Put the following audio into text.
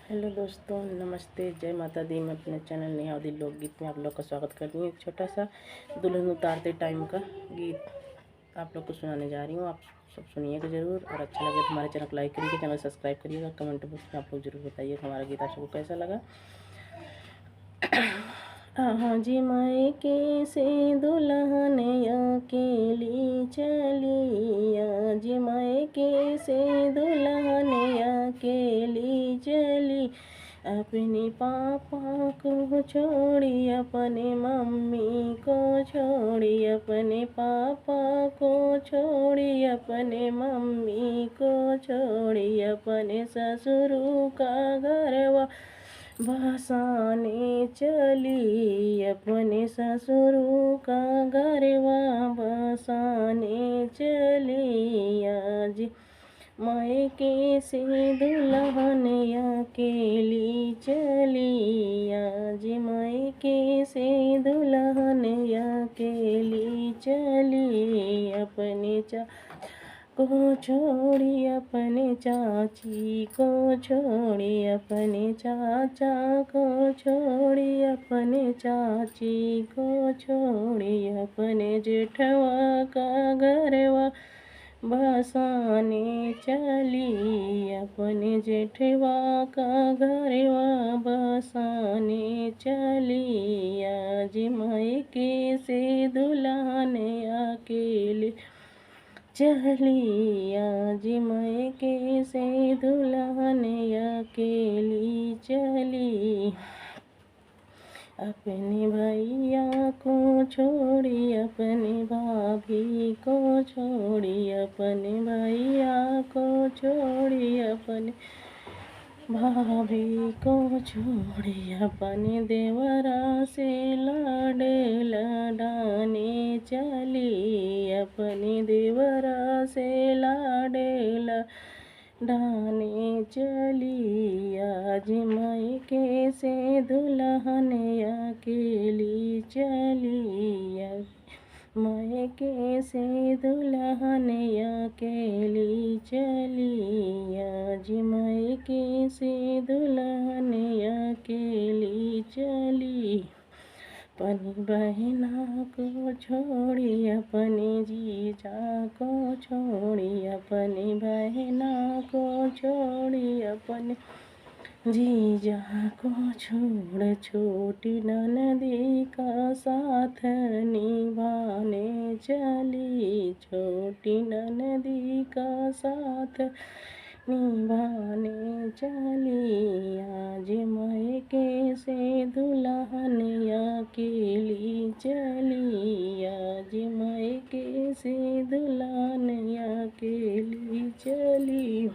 Hello दोस्तों, नमस्ते, जय माता दी। मैं अपने चैनल नेहावदी लोकगीत में आप लोग का स्वागत करती हूँ। एक छोटा सा दुल्हन उतारते टाइम का गीत आप लोग को सुनाने जा रही हूँ। आप सब सुनिएगा ज़रूर, और अच्छा लगे तो हमारे चैनल को लाइक करिएगा, चैनल सब्सक्राइब करिएगा। कमेंट बॉक्स में आप लोग ज़रूर बताइएगा हमारा गीत आप सबको कैसा लगा। जी मायके से दुल्हन अकेली चली, जी मायके से दुल्हन अकेली चली, अपने पापा को छोड़ी, अपने मम्मी को छोड़ी, अपने पापा को छोड़ी, अपने मम्मी को छोड़ी, अपने ससुर का घरवा बसाने चली, अपने ससुर का घरवा बसाने चली। आज मायके से दुल्हन अकेली चली, आज मायके से दुल्हन अकेली चली, अपने को छोड़ी, अपने चाची को छोड़ी, अपने चाचा को छोड़ी, अपने चाची को छोड़ी, अपने जेठवा का घरवा बसाने चली, अपने जेठवा का घरवा बसाने चली। आज मायके से दुल्हन अकेले चली, आज मायके से दुल्हन अकेली चली, अपने भैया को छोड़ी, अपने भाभी को छोड़ी, अपने भैया को छोड़ी, अपने भाभी को छोड़ी, अपने देवरा से लाड लडाने चली, अपने देवरा से लाड लडाने चली। आज मायके से दुल्हन अकेली चली, मायके से दुल्हन अकेली चली, आज मायके से दुल्हन अकेली चली, अपनी बहना को छोड़ी, अपने जीजा को छोड़ी, अपनी बहना को छोड़ी, अपने जीजा को छोड़, छोटी ननदी का साथ निभाने चली, छोटी ननदी का साथ निभाने चली। आज मायके से दुल्हन अकेली चली, आज मायके से दुल्हन अकेली चली।